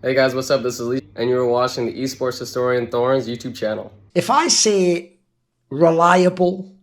Hey guys, what's up? This is Lee, and you're watching the Esports historian Thorin's YouTube channel. If I say reliable,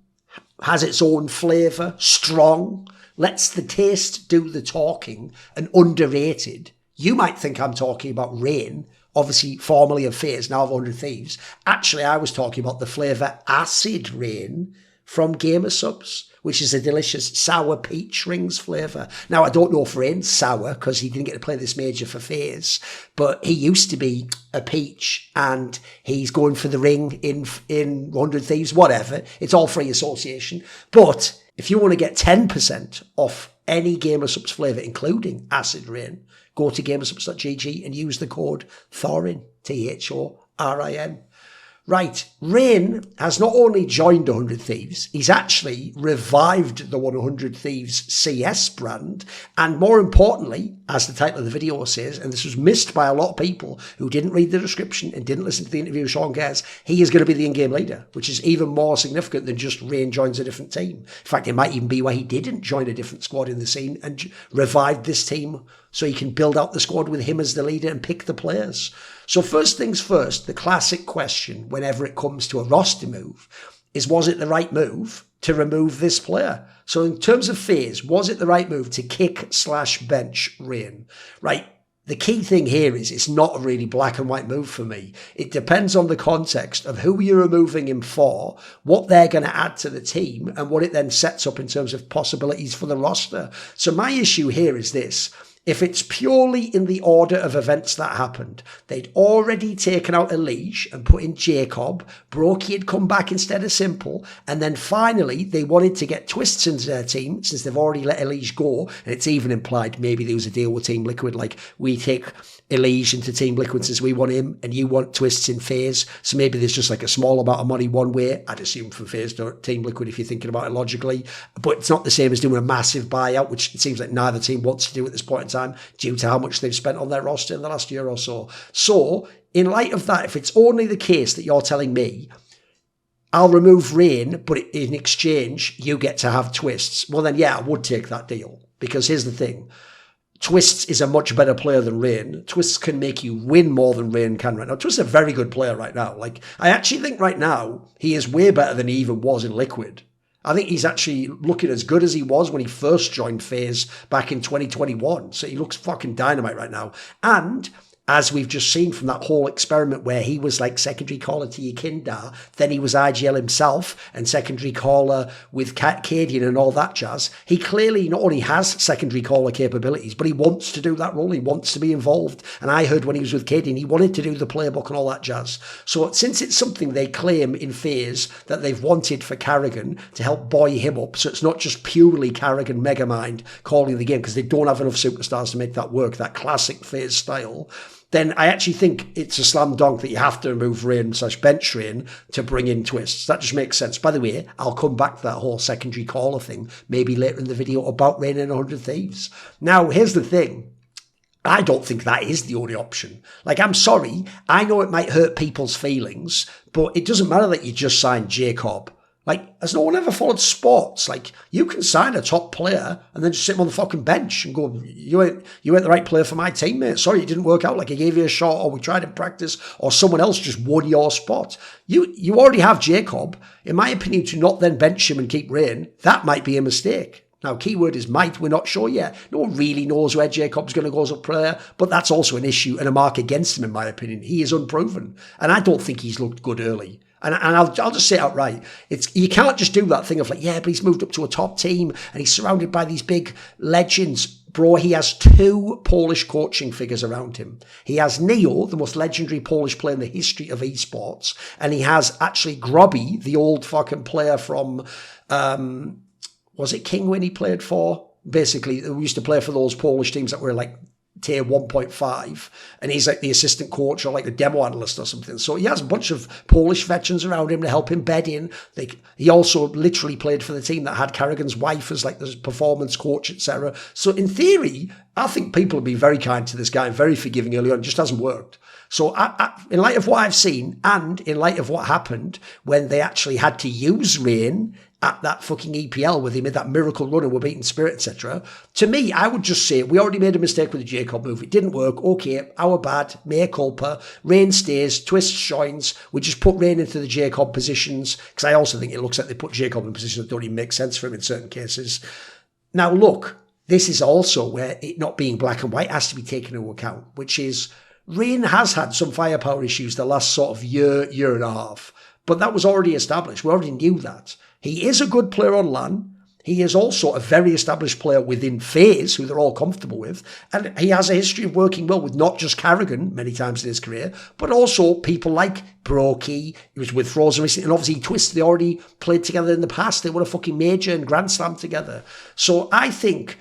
has its own flavour, strong, lets the taste do the talking, and underrated, you might think I'm talking about Rain, obviously formerly of FaZe, now of 100 Thieves. Actually, I was talking about the flavour Acid Rain from Gamer Subs, which is a delicious sour peach rings flavour. Now, I don't know if Rain's sour because he didn't get to play this major for FaZe, but he used to be a peach and he's going for the ring in 100 Thieves, whatever. It's all free association. But if you want to get 10% off any Gamer Subs flavour, including Acid Rain, go to gamersubs.gg and use the code Thorin, Thorin. Right, Rain has not only joined 100 Thieves, he's actually revived the 100 Thieves CS brand, and more importantly, as the title of the video says, and this was missed by a lot of people who didn't read the description and didn't listen to the interview with Sean Gers, he is going to be the in-game leader, which is even more significant than just Rain joins a different team. In fact, it might even be why he didn't join a different squad in the scene and revived this team so he can build out the squad with him as the leader and pick the players. So first things first, the classic question whenever it comes to a roster move is, was it the right move to remove this player? So in terms of FaZe, was it the right move to kick/bench Rain? Right, the key thing here is it's not a really black and white move for me. It depends on the context of who you're removing him for, what they're going to add to the team, and what it then sets up in terms of possibilities for the roster. So my issue here is this. If it's purely in the order of events that happened, they'd already taken out Elige and put in Jacob, Brokey had come back instead of Simple, and then finally they wanted to get Twists into their team since they've already let Elige go, and it's even implied maybe there was a deal with Team Liquid, like we take Elige into Team Liquid since we want him and you want Twists in FaZe, so maybe there's just like a small amount of money one way, I'd assume from FaZe to Team Liquid if you're thinking about it logically, but it's not the same as doing a massive buyout, which it seems like neither team wants to do at this point in time due to how much they've spent on their roster in the last year or so. So, in light of that, if it's only the case that you're telling me, I'll remove Rain, but in exchange, you get to have Twists, well then, yeah, I would take that deal. Because here's the thing. Twists is a much better player than Rain. Twists can make you win more than Rain can right now. Twists is a very good player right now. Like, I actually think right now, he is way better than he even was in Liquid. I think he's actually looking as good as he was when he first joined FaZe back in 2021. So he looks fucking dynamite right now. And as we've just seen from that whole experiment where he was like secondary caller to Yakindar, then he was IGL himself and secondary caller with Cadian and all that jazz, he clearly not only has secondary caller capabilities, but he wants to do that role. He wants to be involved. And I heard when he was with Cadian, he wanted to do the playbook and all that jazz. So since it's something they claim in FaZe that they've wanted for Carrigan to help buoy him up, so it's not just purely Carrigan Megamind calling the game because they don't have enough superstars to make that work, that classic FaZe style, then I actually think it's a slam dunk that you have to remove Rain/bench Rain to bring in Twists. That just makes sense. By the way, I'll come back to that whole secondary caller thing maybe later in the video about Rain and 100 Thieves. Now, here's the thing. I don't think that is the only option. Like, I'm sorry. I know it might hurt people's feelings, but it doesn't matter that you just signed Jacob. Like, has no one ever followed sports? Like, you can sign a top player and then just sit him on the fucking bench and go, you ain't the right player for my team, mate. Sorry, it didn't work out. Like, I gave you a shot or we tried in practice or someone else just won your spot. You already have Jacob. In my opinion, to not then bench him and keep Rain, that might be a mistake. Now, keyword is might. We're not sure yet. No one really knows where Jacob's going to go as a player, but that's also an issue and a mark against him, in my opinion. He is unproven, and I don't think he's looked good early. And I'll just say it outright. You can't just do that thing of like, yeah, but he's moved up to a top team and he's surrounded by these big legends. Bro, he has 2 Polish coaching figures around him. He has Neo, the most legendary Polish player in the history of esports, and he has actually Grobby, the old fucking player from, was it Kingwin he played for? Basically, we used to play for those Polish teams that were like tier 1.5, and he's like the assistant coach or like the demo analyst or something. So he has a bunch of Polish veterans around him to help him bed in. He also literally played for the team that had Carrigan's wife as like the performance coach, etc. So in theory, I think people will be very kind to this guy and very forgiving early on. It just hasn't worked. So in light of what I've seen and in light of what happened when they actually had to use Rain at that fucking EPL where they made that miracle run and were beating Spirit, etc. To me, I would just say, we already made a mistake with the JerCkys move. It didn't work. Okay, our bad. Mea culpa. Rain stays. Twist shines. We just put Rain into the JerCkys positions, because I also think it looks like they put JerCkys in positions that don't even make sense for him in certain cases. Now, look, this is also where it not being black and white has to be taken into account, which is Rain has had some firepower issues the last sort of year and a half, but that was already established. We already knew that. He is a good player on LAN. He is also a very established player within FaZe, who they're all comfortable with. And he has a history of working well with not just Karrigan many times in his career, but also people like Brokey. He was with Frozen recently. And obviously Twist, they already played together in the past. They won a fucking major and Grand Slam together. So I think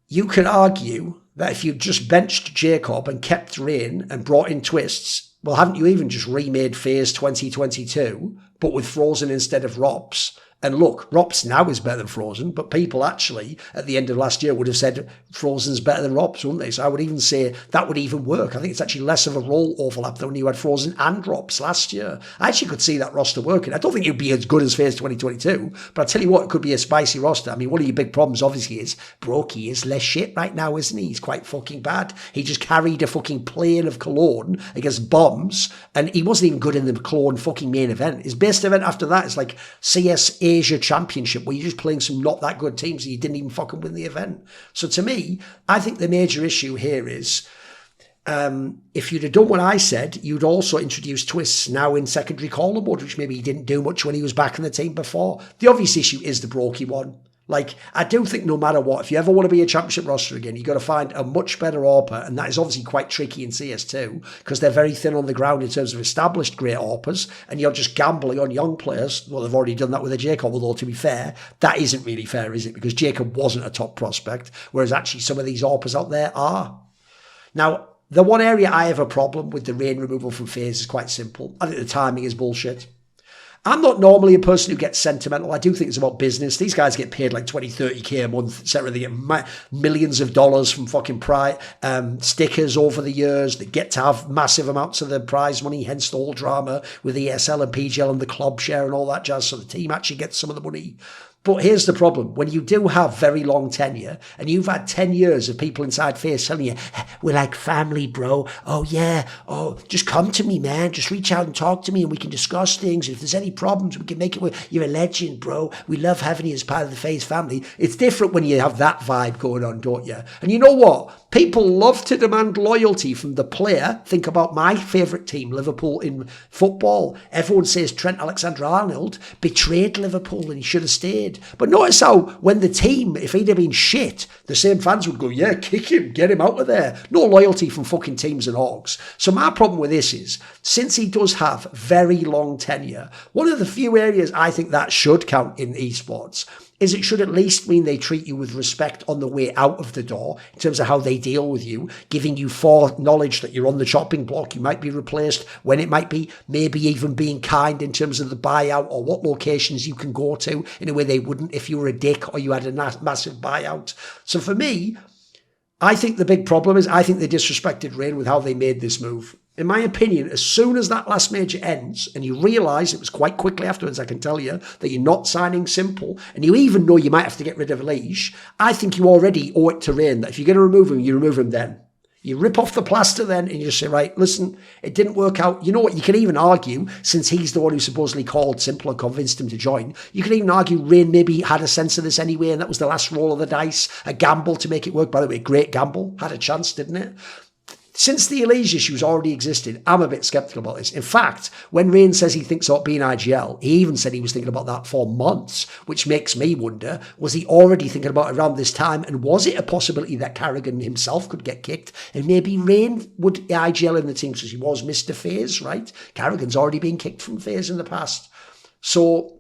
you could argue that if you just benched JerCkys and kept Rain and brought in Twists, well, haven't you even just remade FaZe 2022, but with Frozen instead of Rops? And look, Rops now is better than Frozen, but people actually, at the end of last year, would have said Frozen's better than Rops, wouldn't they? So I would even say that would even work. I think it's actually less of a role overlap than when you had Frozen and Rops last year. I actually could see that roster working. I don't think it would be as good as FaZe 2022, but I'll tell you what, it could be a spicy roster. I mean, one of your big problems, obviously, is Brokey is less shit right now, isn't he? He's quite fucking bad. He just carried a fucking plane of Cologne against bombs, and he wasn't even good in the Cologne fucking main event. His best event after that is like CS Asia Championship, where you're just playing some not that good teams and you didn't even fucking win the event. So to me, I think the major issue here is if you'd have done what I said, you'd also introduce Twists now in secondary caller mode, which maybe he didn't do much when he was back in the team before. The obvious issue is the Brokey one. Like, I do think no matter what, if you ever want to be a championship roster again, you've got to find a much better AWPer, and that is obviously quite tricky in CS2, because they're very thin on the ground in terms of established great AWPers, and you're just gambling on young players. Well, they've already done that with a JerCkys, although to be fair, that isn't really fair, is it? Because JerCkys wasn't a top prospect, whereas actually some of these AWPers out there are. Now, the one area I have a problem with the Rain removal from FaZe is quite simple. I think the timing is bullshit. I'm not normally a person who gets sentimental. I do think it's about business. These guys get paid like 20, 30k a month, etc. They get millions of dollars from fucking stickers over the years. They get to have massive amounts of the prize money, hence the whole drama with ESL and PGL and the club share and all that jazz. So the team actually gets some of the money. But here's the problem. When you do have very long tenure, and you've had 10 years of people inside FaZe telling you, we're like family, bro. Oh, yeah. Oh, just come to me, man. Just reach out and talk to me and we can discuss things. If there's any problems, we can make it work. You're a legend, bro. We love having you as part of the FaZe family. It's different when you have that vibe going on, don't you? And you know what? People love to demand loyalty from the player. Think about my favourite team, Liverpool, in football. Everyone says Trent Alexander-Arnold betrayed Liverpool and he should have stayed. But notice how when the team, if he'd have been shit, the same fans would go, yeah, kick him, get him out of there. No loyalty from fucking teams and orgs. So my problem with this is, since he does have very long tenure, one of the few areas I think that should count in esports is it should at least mean they treat you with respect on the way out of the door in terms of how they deal with you, giving you foreknowledge that you're on the chopping block, you might be replaced when it might be, maybe even being kind in terms of the buyout or what locations you can go to in a way they wouldn't if you were a dick or you had a massive buyout. So for me, I think the big problem is I think they disrespected Rain with how they made this move. In my opinion, as soon as that last major ends and you realise, it was quite quickly afterwards, I can tell you, that you're not signing Simple, and you even know you might have to get rid of Leash, I think you already owe it to Rain that if you're going to remove him, you remove him then. You rip off the plaster then and you just say, right, listen, it didn't work out. You know what? You can even argue, since he's the one who supposedly called Simple and convinced him to join, you can even argue Rain maybe had a sense of this anyway, and that was the last roll of the dice, a gamble to make it work. By the way, great gamble. Had a chance, didn't it? Since the Elise issues already existed, I'm a bit sceptical about this. In fact, when Rain says he thinks about being IGL, he even said he was thinking about that for months, which makes me wonder, was he already thinking about it around this time? And was it a possibility that Karrigan himself could get kicked? And maybe Rain would IGL in the team because he was Mr. FaZe, right? Karrigan's already been kicked from FaZe in the past. So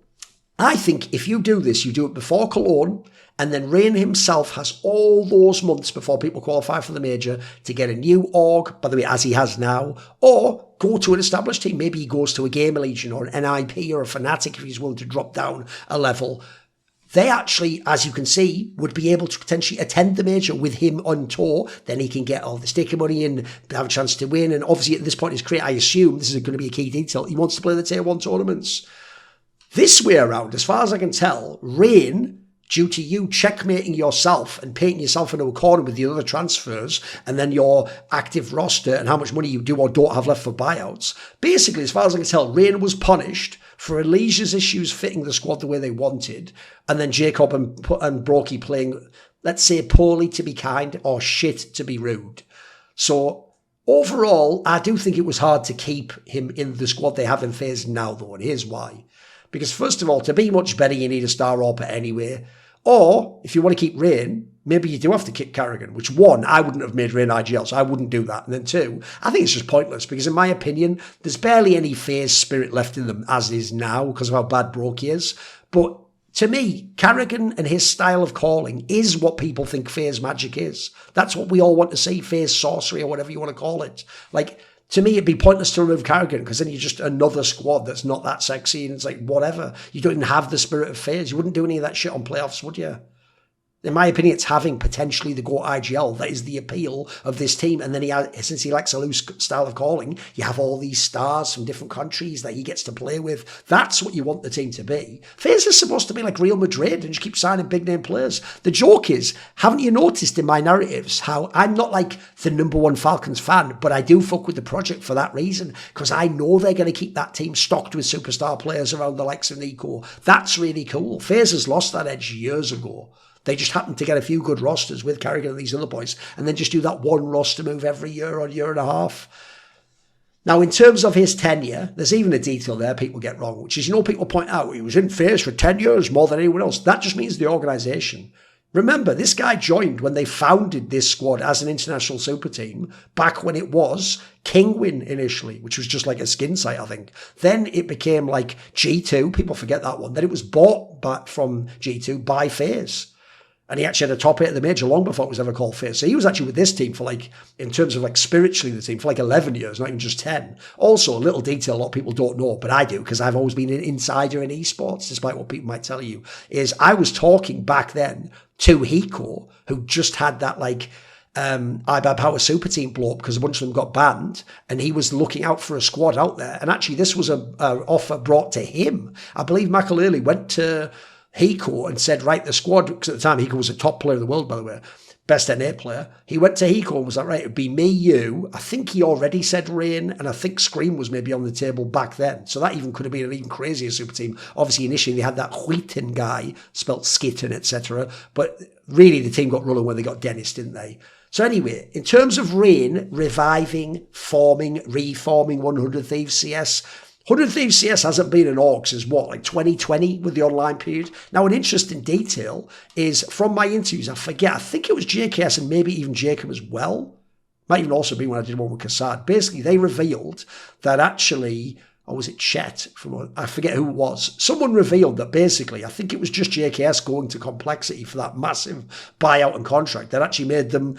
I think if you do this, you do it before Cologne, and then Rain himself has all those months before people qualify for the major to get a new org, by the way, as he has now, or go to an established team. Maybe he goes to a Gamer Legion or an NIP or a Fnatic if he's willing to drop down a level. They actually, as you can see, would be able to potentially attend the major with him on tour. Then he can get all the sticker money and have a chance to win. And obviously at this point in his career, I assume, this is going to be a key detail, he wants to play the Tier 1 tournaments. This way around, as far as I can tell, Rain, due to you checkmating yourself and painting yourself into a corner with the other transfers and then your active roster and how much money you do or don't have left for buyouts, basically, as far as I can tell, Rain was punished for Alesia's issues fitting the squad the way they wanted, and then Jacob and Brokey playing, let's say, poorly to be kind or shit to be rude. So overall, I do think it was hard to keep him in the squad they have in FaZe now, though, and here's why. Because first of all, to be much better, you need a star AWPer anyway. Or, if you want to keep Rain, maybe you do have to kick Carrigan, which one, I wouldn't have made Rain IGL, so I wouldn't do that. And then two, I think it's just pointless, because in my opinion, there's barely any FaZe spirit left in them as is now, because of how bad Brokey is. But to me, Carrigan and his style of calling is what people think FaZe magic is. That's what we all want to see, FaZe sorcery or whatever you want to call it. Like, to me, it'd be pointless to remove Carrigan because then you're just another squad that's not that sexy and it's like, whatever. You don't even have the spirit of FaZe. You wouldn't do any of that shit on playoffs, would you? In my opinion, it's having potentially the GOAT IGL that is the appeal of this team. And then since he likes a loose style of calling, you have all these stars from different countries that he gets to play with. That's what you want the team to be. FaZe is supposed to be like Real Madrid and just keep signing big name players. The joke is, haven't you noticed in my narratives how I'm not like the #1 Falcons fan, but I do fuck with the project for that reason, because I know they're going to keep that team stocked with superstar players around the likes of Nico. That's really cool. FaZe has lost that edge years ago. They just happened to get a few good rosters with Carrigan and these other boys and then just do that one roster move every year or year and a half. Now, in terms of his tenure, there's even a detail there people get wrong, which is, people point out he was in FaZe for 10 years more than anyone else. That just means the organisation. Remember, this guy joined when they founded this squad as an international super team back when it was Kingwin initially, which was just like a skin site, I think. Then it became like G2. People forget that one. Then it was bought back from G2 by FaZe. And he actually had a top 8 of the major long before it was ever called FaZe. So he was actually with this team for in terms of spiritually the team, for 11 years, not even just 10. Also, a little detail a lot of people don't know, but I do, because I've always been an insider in esports, despite what people might tell you, is I was talking back then to Hiko, who just had that IBAB Power Super Team blow up because a bunch of them got banned, and he was looking out for a squad out there. And actually, this was an offer brought to him. I believe Makaleli went to Hiko and said, right, the squad, because at the time Hiko was a top player in the world, by the way, best NA player. He went to Hiko and was like, right, it'd be me, you. I think he already said Rain, and I think Scream was maybe on the table back then. So that even could have been an even crazier super team. Obviously, initially they had that Wheaton guy, spelt Skitten, etc. But really the team got rolling when they got Dennis, didn't they? So anyway, in terms of Rain reviving, reforming 100 Thieves CS, 100 Thieves CS hasn't been an org since 2020 with the online period. Now, an interesting detail is from my interviews, I think it was JKS and maybe even Jacob as well. Might even also be when I did one with Kassad. Basically, they revealed that actually, or was it Chet? I forget who it was. Someone revealed that basically, I think it was just JKS going to Complexity for that massive buyout and contract that actually made them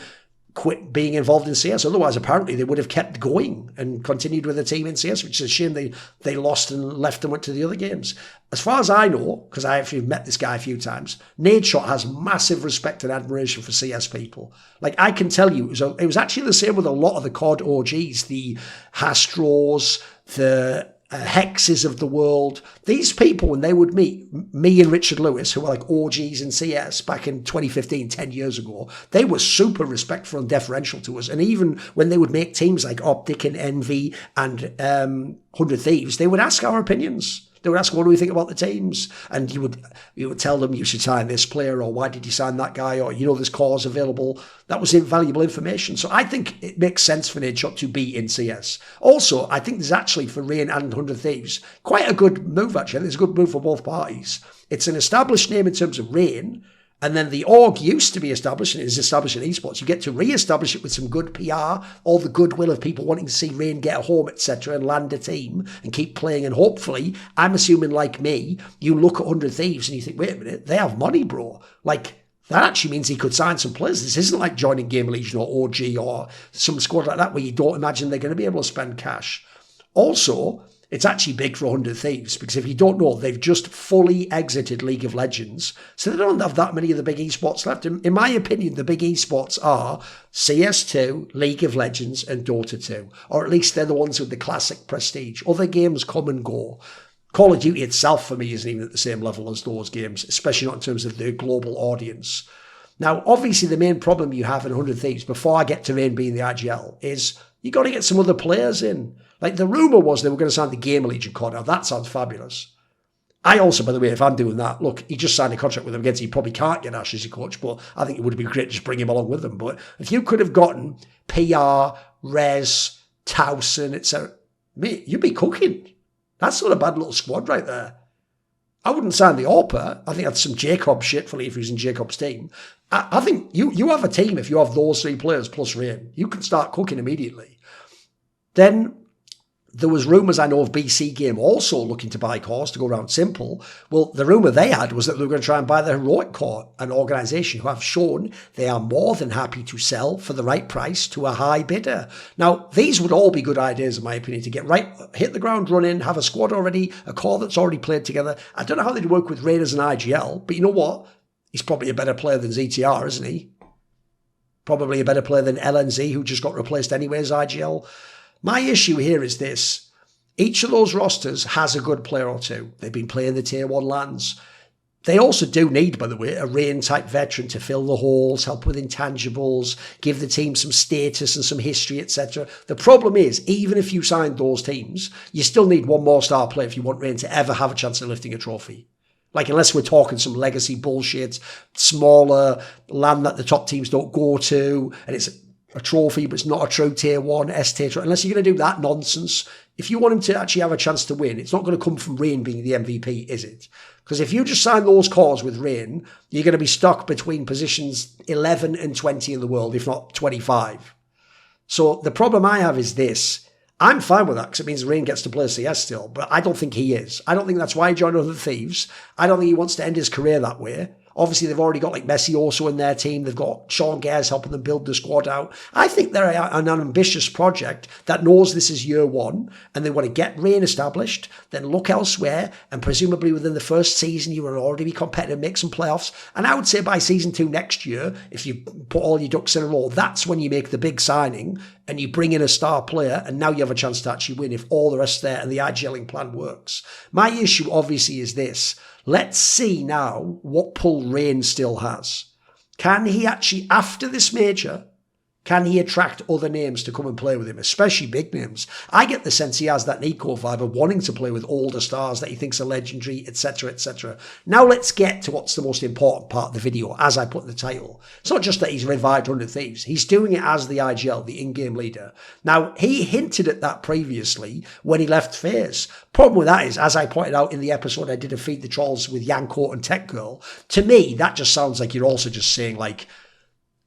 quit being involved in CS. Otherwise, apparently, they would have kept going and continued with the team in CS, which is a shame they lost and left and went to the other games. As far as I know, because I actually met this guy a few times, Nadeshot has massive respect and admiration for CS people. I can tell you, it was actually the same with a lot of the COD OGs, the Hastros, the Hexes of the world. These people, when they would meet me and Richard Lewis, who were like OGs in CS back in 2015, 10 years ago, they were super respectful and deferential to us. And even when they would make teams like Optic and Envy and 100 Thieves, they would ask our opinions. They would ask, what do we think about the teams? And you would tell them you should sign this player, or why did you sign that guy, or this cause available. That was invaluable information. So I think it makes sense for Nadeshot to be in CS. Also, I think there's actually for Rain and 100 Thieves quite a good move, actually. It's a good move for both parties. It's an established name in terms of Rain, and then the org used to be established and is established in esports. You get to re-establish it with some good PR, all the goodwill of people wanting to see Rain get a home, etc., and land a team and keep playing. And hopefully, I'm assuming like me, you look at 100 Thieves and you think, wait a minute, they have money, bro. That actually means he could sign some players. This isn't like joining Game Legion or OG or some squad like that where you don't imagine they're going to be able to spend cash. Also, it's actually big for 100 Thieves, because if you don't know, they've just fully exited League of Legends. So they don't have that many of the big esports left. In my opinion, the big esports are CS2, League of Legends, and Dota 2. Or at least they're the ones with the classic prestige. Other games come and go. Call of Duty itself, for me, isn't even at the same level as those games, especially not in terms of the global audience. Now, obviously, the main problem you have in 100 Thieves, before I get to Rain being the IGL, is you got to get some other players in. Like, the rumour was they were going to sign the Gamer Legion card. Now, that sounds fabulous. I also, by the way, if I'm doing that, look, he just signed a contract with them again, so he probably can't get Ash as your coach, but I think it would have been great to just bring him along with them. But if you could have gotten PR, Rez, Thooorin, etc., mate, you'd be cooking. That's not a bad little squad right there. I wouldn't sign the AWPer. I think that's some Jacob shit for if he's in Jacob's team. I think you have a team if you have those 3 players plus Rain. You can start cooking immediately. Then there was rumours, I know, of BC Game also looking to buy cores to go around Simple. Well, the rumour they had was that they were going to try and buy the Heroic Core, an organisation who have shown they are more than happy to sell for the right price to a high bidder. Now, these would all be good ideas, in my opinion, to get right, hit the ground running, have a squad already, a core that's already played together. I don't know how they'd work with Raiders and IGL, but you know what? He's probably a better player than ZTR, isn't he? Probably a better player than LNZ, who just got replaced anyway as IGL. My issue here is this. Each of those rosters has a good player or two. They've been playing the Tier 1 lands. They also do need, by the way, a Rain-type veteran to fill the holes, help with intangibles, give the team some status and some history, etc. The problem is, even if you signed those teams, you still need one more star player if you want Rain to ever have a chance of lifting a trophy. Like, unless we're talking some legacy bullshit, smaller land that the top teams don't go to, and it's a trophy, but it's not a true Tier 1, S-tier trophy. Unless you're going to do that nonsense, if you want him to actually have a chance to win, it's not going to come from Rain being the MVP, is it? Because if you just sign those cores with Rain, you're going to be stuck between positions 11 and 20 in the world, if not 25. So the problem I have is this. I'm fine with that because it means Rain gets to play CS still, but I don't think he is. I don't think that's why he joined other Thieves. I don't think he wants to end his career that way. Obviously, they've already got like Messi also in their team. They've got Sean Gares helping them build the squad out. I think they're an ambitious project that knows this is year 1 and they want to get Rain established, then look elsewhere, and presumably within the first season you will already be competitive, make some playoffs. And I would say by season 2 next year, if you put all your ducks in a row, that's when you make the big signing and you bring in a star player, and now you have a chance to actually win if all the rest there and the IGLing plan works. My issue obviously is this. Let's see now what pull Rain still has. Can he actually, after this major, can he attract other names to come and play with him, especially big names? I get the sense he has that Nico vibe of wanting to play with older stars that he thinks are legendary, etc., etc. Now let's get to what's the most important part of the video, as I put in the title. It's not just that he's revived 100 Thieves. He's doing it as the IGL, the in-game leader. Now, he hinted at that previously when he left FaZe. Problem with that is, as I pointed out in the episode I did of Feed the Trolls with Yanko and Tech Girl, to me, that just sounds like you're also just saying, like,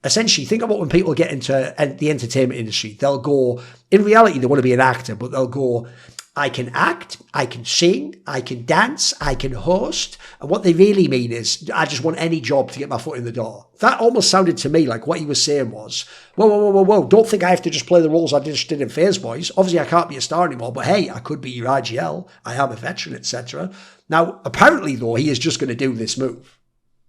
essentially, think about when people get into the entertainment industry. They'll go, in reality, they want to be an actor, but they'll go, I can act, I can sing, I can dance, I can host. And what they really mean is, I just want any job to get my foot in the door. That almost sounded to me like what he was saying was, whoa, don't think I have to just play the roles I just did in FaZe Boys. Obviously, I can't be a star anymore, but hey, I could be your IGL. I am a veteran, etc. Now, apparently, though, he is just going to do this move.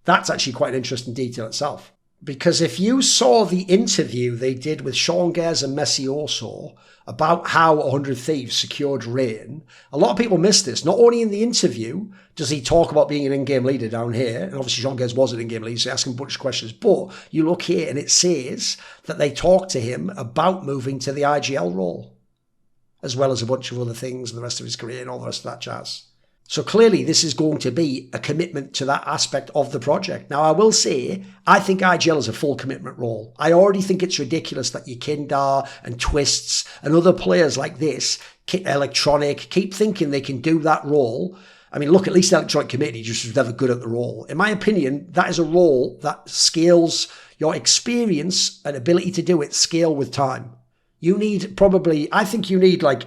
That's actually quite an interesting detail itself. Because if you saw the interview they did with Sean Gares and Messi also about how 100 Thieves secured Rain, a lot of people missed this. Not only in the interview does he talk about being an in-game leader down here, and obviously Sean Gares was an in-game leader, so asking a bunch of questions, but you look here and it says that they talked to him about moving to the IGL role, as well as a bunch of other things and the rest of his career and all the rest of that jazz. So clearly this is going to be a commitment to that aspect of the project. Now, I will say, I think IGL is a full commitment role. I already think it's ridiculous that your Kindar and Twists and other players like this, Electronic, keep thinking they can do that role. I mean, look, at least Electronic Committee just was never good at the role. In my opinion, that is a role that scales your experience and ability to do it scale with time. You need probably, I think you need like,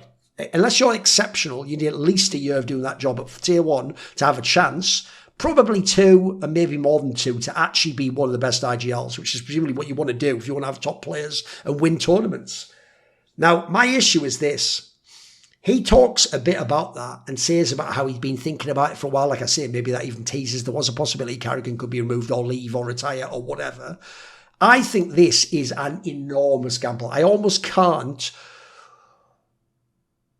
unless you're exceptional, you need at least a year of doing that job at Tier 1 to have a chance, probably 2 and maybe more than 2 to actually be one of the best IGLs, which is presumably what you want to do if you want to have top players and win tournaments. Now, my issue is this. He talks a bit about that and says about how he's been thinking about it for a while. Like I say, maybe that even teases there was a possibility Carrigan could be removed or leave or retire or whatever. I think this is an enormous gamble. I almost can't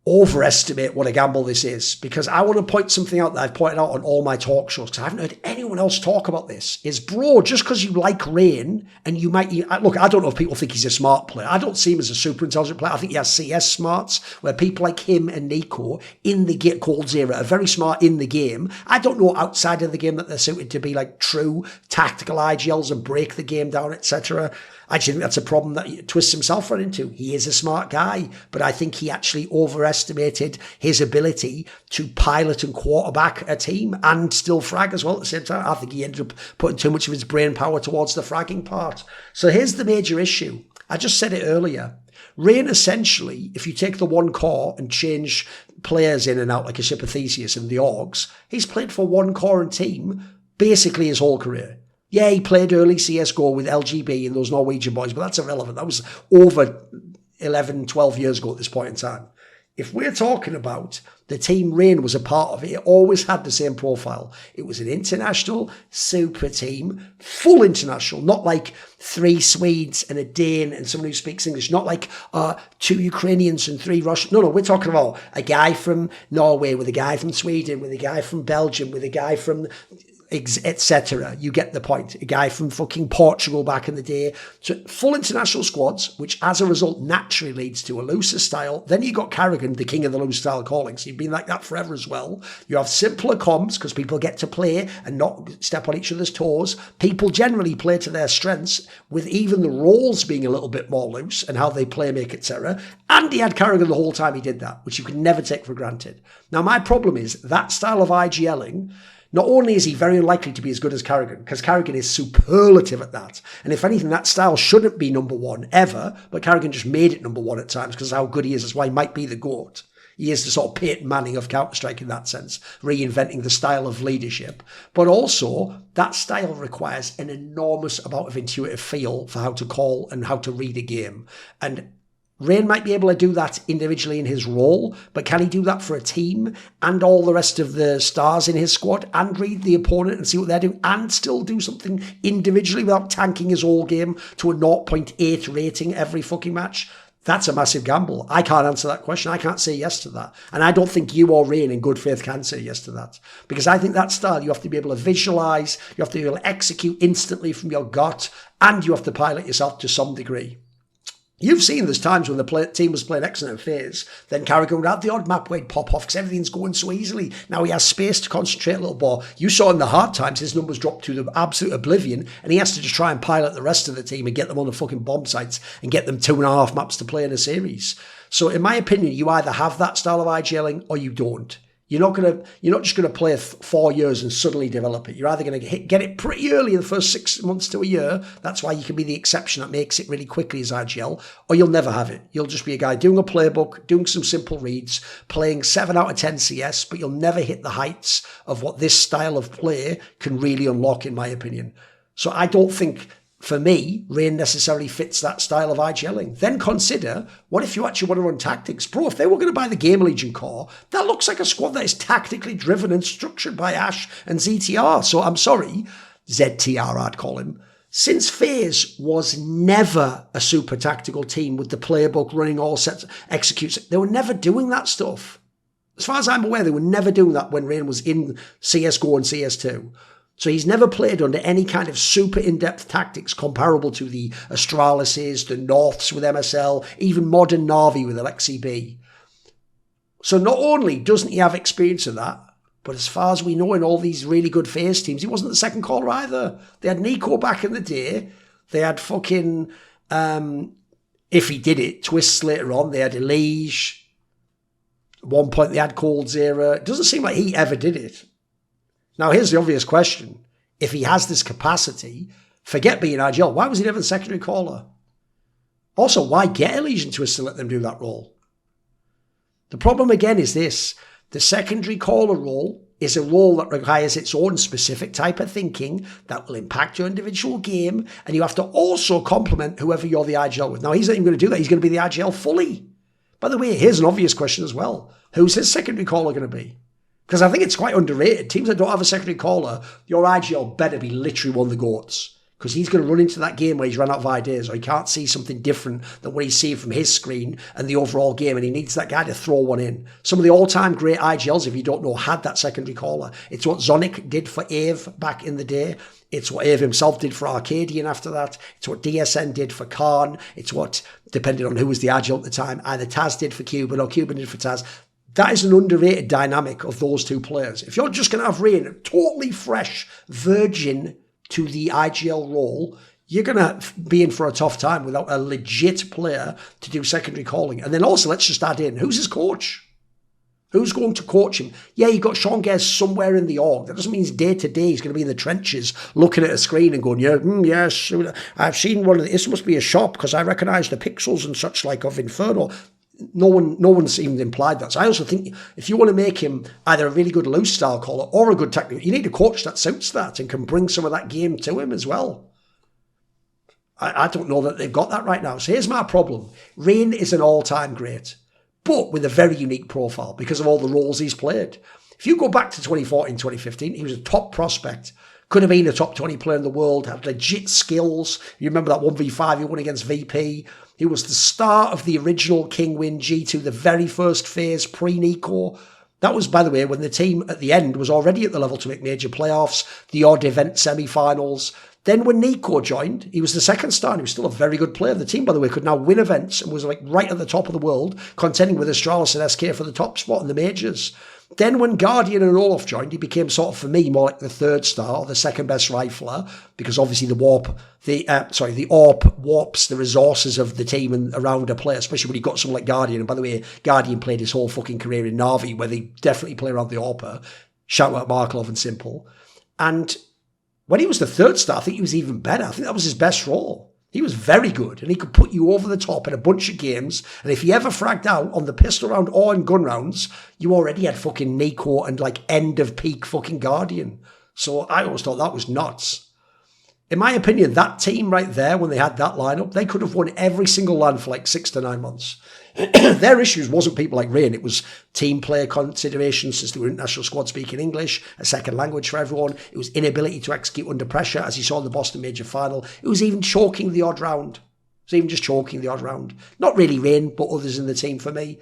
overestimate what a gamble this is, because I want to point something out that I've pointed out on all my talk shows, because I haven't heard anyone else talk about this, is, bro, just because you like Rain and you might... Look, I don't know if people think he's a smart player. I don't see him as a super intelligent player. I think he has CS smarts, where people like him and Nico in the Cold Era are very smart in the game. I don't know outside of the game that they're suited to be like true tactical IGLs and break the game down, etc. I actually think that's a problem that Twist himself ran into. He is a smart guy, but I think he actually overestimated his ability to pilot and quarterback a team and still frag as well at the same time. I think he ended up putting too much of his brain power towards the fragging part. So here's the major issue. I just said it earlier. Rain, essentially, if you take the one core and change players in and out like a ship of Theseus and the Orgs, he's played for one core and team basically his whole career. Yeah, he played early CSGO with LGB and those Norwegian boys, but that's irrelevant. That was over 11, 12 years ago at this point in time. If we're talking about the team Rain was a part of, it always had the same profile. It was an international super team, full international, not like 3 Swedes and a Dane and someone who speaks English, not like 2 Ukrainians and 3 Russians. No, we're talking about a guy from Norway with a guy from Sweden, with a guy from Belgium, with a guy from... etc. You get the point. A guy from fucking Portugal back in the day. So full international squads, which as a result naturally leads to a looser style. Then you got Carrigan, the king of the loose style calling. So you've been like that forever as well. You have simpler comms because people get to play and not step on each other's toes. People generally play to their strengths, with even the roles being a little bit more loose and how they play, make, etc. And he had Carrigan the whole time he did that, which you can never take for granted. Now, my problem is that style of IGLing. Not only is he very unlikely to be as good as Carrigan, because Carrigan is superlative at that. And if anything, that style shouldn't be number one ever, but Carrigan just made it number one at times because of how good he is. That's why he might be the GOAT. He is the sort of Peyton Manning of Counter-Strike in that sense, reinventing the style of leadership. But also, that style requires an enormous amount of intuitive feel for how to call and how to read a game. And Rain might be able to do that individually in his role, but can he do that for a team and all the rest of the stars in his squad and read the opponent and see what they're doing and still do something individually without tanking his whole game to a 0.8 rating every fucking match? That's a massive gamble. I can't answer that question. I can't say yes to that. And I don't think you or Rain in good faith can say yes to that. Because I think that style, you have to be able to visualize, you have to be able to execute instantly from your gut, and you have to pilot yourself to some degree. You've seen there's times when the team was playing excellent phase, then Carrigan would have the odd map where he'd pop off because everything's going so easily. Now he has space to concentrate a little more. You saw in the hard times his numbers dropped to the absolute oblivion, and he has to just try and pilot the rest of the team and get them on the fucking bomb sites and get them 2.5 maps to play in a series. So in my opinion, you either have that style of IGLing or you don't. You're not just going to play 4 years and suddenly develop it. You're either going to get it pretty early in the first 6 months to a year. That's why you can be the exception that makes it really quickly as IGL, or you'll never have it. You'll just be a guy doing a playbook, doing some simple reads, playing 7 out of 10 CS, but you'll never hit the heights of what this style of play can really unlock, in my opinion. So I don't think, for me, Rain necessarily fits that style of IGLing. Then consider, what if you actually want to run tactics? Bro, if they were going to buy the Game Legion core, that looks like a squad that is tactically driven and structured by Ash and ZTR. So I'm sorry, ZTR I'd call him. Since FaZe was never a super tactical team with the playbook running all sets, executes, they were never doing that stuff. As far as I'm aware, they were never doing that when Rain was in CSGO and CS2. So he's never played under any kind of super in-depth tactics comparable to the Astralises, the Norths with MSL, even modern Na'Vi with Alexi B. So not only doesn't he have experience of that, but as far as we know in all these really good FaZe teams, he wasn't the second caller either. They had Nico back in the day. They had fucking, if he did it, Twists later on. They had Elige. At one point they had Cold Zero. It doesn't seem like he ever did it. Now, here's the obvious question. If he has this capacity, forget being IGL. Why was he never the secondary caller? Also, why get Elysian Twist to let them do that role? The problem again is this. The secondary caller role is a role that requires its own specific type of thinking that will impact your individual game, and you have to also complement whoever you're the IGL with. Now, he's not even going to do that. He's going to be the IGL fully. By the way, here's an obvious question as well. Who's his secondary caller going to be? Because I think it's quite underrated. Teams that don't have a secondary caller, your IGL better be literally one of the GOATs. because he's going to run into that game where he's run out of ideas, or he can't see something different than what he's seeing from his screen and the overall game, and he needs that guy to throw one in. Some of the all-time great IGLs, if you don't know, had that secondary caller. It's what Zonic did for Ave back in the day. It's what Ave himself did for Arcadian after that. It's what DSN did for Khan. It's what, depending on who was the IGL at the time, either Taz did for Cuban or Cuban did for Taz. That is an underrated dynamic of those two players. If you're just going to have Rain, totally fresh, virgin to the IGL role, you're going to be in for a tough time without a legit player to do secondary calling. And then also, let's just add in, who's his coach? Who's going to coach him? Yeah, you've got Sean Gers somewhere in the org. That doesn't mean he's day to day. He's going to be in the trenches looking at a screen and going, yeah, yes, I've seen one of this must be a shop because I recognise the pixels and such like of Inferno. No one's even implied that. So I also think if you want to make him either a really good loose style caller or a good technical, you need a coach that suits that and can bring some of that game to him as well. I don't know that they've got that right now. So here's my problem. Rain is an all-time great, but with a very unique profile because of all the roles he's played. If you go back to 2014, 2015, he was a top prospect. Could have been a top 20 player in the world, had legit skills. You remember that 1v5 he won against VP. He was the star of the original King Win G2, the very first phase pre-Nico. That was, by the way, when the team at the end was already at the level to make major playoffs, the odd event semi-finals. Then when Nico joined, he was the second star and he was still a very good player. The team, by the way, could now win events and was like right at the top of the world, contending with Astralis and SK for the top spot in the majors. Then when Guardian and Olaf joined, he became sort of, for me, more like the third star or the second best rifler, because obviously the AWP warps the resources of the team and around a player, especially when you got someone like Guardian. And by the way, Guardian played his whole fucking career in Na'Vi, where they definitely play around the AWPer. Shout out Marklov and Simple. And when he was the third star, I think he was even better. I think that was his best role. He was very good, and he could put you over the top in a bunch of games. And if he ever fragged out on the pistol round or in gun rounds, you already had fucking Nico and like end of peak fucking Guardian. So I always thought that was nuts. In my opinion, that team right there, when they had that lineup, they could have won every single LAN for like 6 to 9 months. Their issues wasn't people like Rain. It was team player considerations, since they were international squad speaking English, a second language for everyone. It was inability to execute under pressure, as you saw in the Boston Major Final. It was even choking the odd round. It was even just choking the odd round. Not really Rain, but others in the team for me.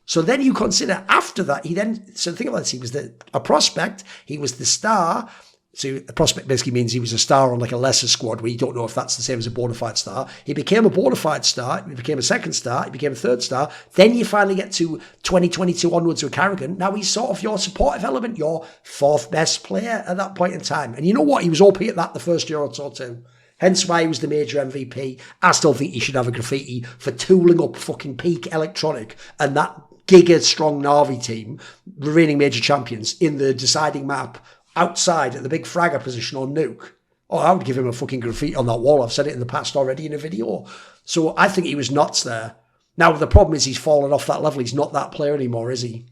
So then you consider after that, so the thing about this, he was a prospect, he was the star. So a prospect basically means he was a star on like a lesser squad where you don't know if that's the same as a bona fide star. He became a bona fide star. He became a second star. He became a third star. Then you finally get to 2022 onwards with Carrigan. Now he's sort of your supportive element, your fourth best player at that point in time. And you know what? He was OP at that the first year or so too. Hence why he was the major MVP. I still think he should have a graffiti for tooling up fucking peak electronic and that giga strong Na'Vi team, the reigning major champions, in the deciding map outside at the big fragger position on Nuke. Oh, I would give him a fucking graffiti on that wall. I've said it in the past already in a video. So I think he was nuts there. Now, the problem is he's fallen off that level. He's not that player anymore, is he?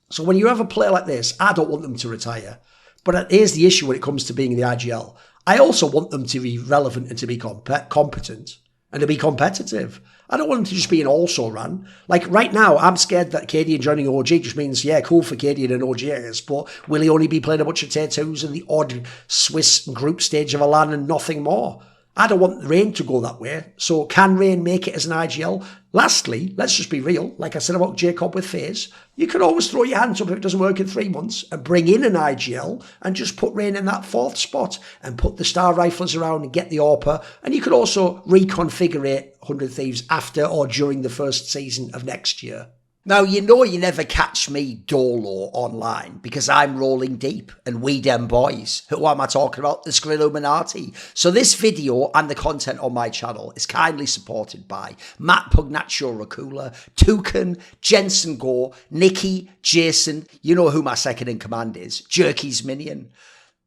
So when you have a player like this, I don't want them to retire. But here's the issue when it comes to being in the IGL. I also want them to be relevant and to be competent and to be competitive. I don't want them to just be an also-ran. Like right now, I'm scared that Cadian joining OG just means, yeah, cool for Cadian and OG, I guess, but will he only be playing a bunch of tier 2s and the odd Swiss group stage of a LAN and nothing more? I don't want Rain to go that way. So can Rain make it as an IGL? Lastly, let's just be real. Like I said about Jacob with FaZe, you can always throw your hands up if it doesn't work in 3 months and bring in an IGL and just put Rain in that 4th spot and put the Star Riflers around and get the AWPer. And you could also reconfigure 100 Thieves after or during the first season of next year. Now, you know you never catch me dolo online because I'm rolling deep and we dem boys. Who am I talking about? The JerCkysMiNi0n. So this video and the content on my channel is kindly supported by Matt Pugnatio Rajcula, Thooorin, Jensen Goh, Nicky, Jasun. You know who my second in command is, JerCkysMiNi0n.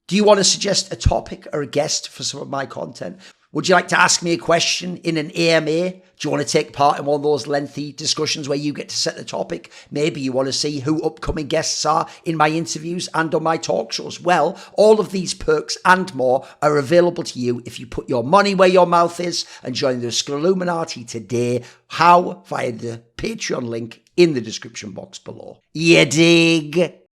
Do you want to suggest a topic or a guest for some of my content? Would you like to ask me a question in an AMA? Do you want to take part in one of those lengthy discussions where you get to set the topic? Maybe you want to see who upcoming guests are in my interviews and on my talk shows. Well, all of these perks and more are available to you if you put your money where your mouth is and join the JerCkysMiNi0n today. How? Via the Patreon link in the description box below. You dig?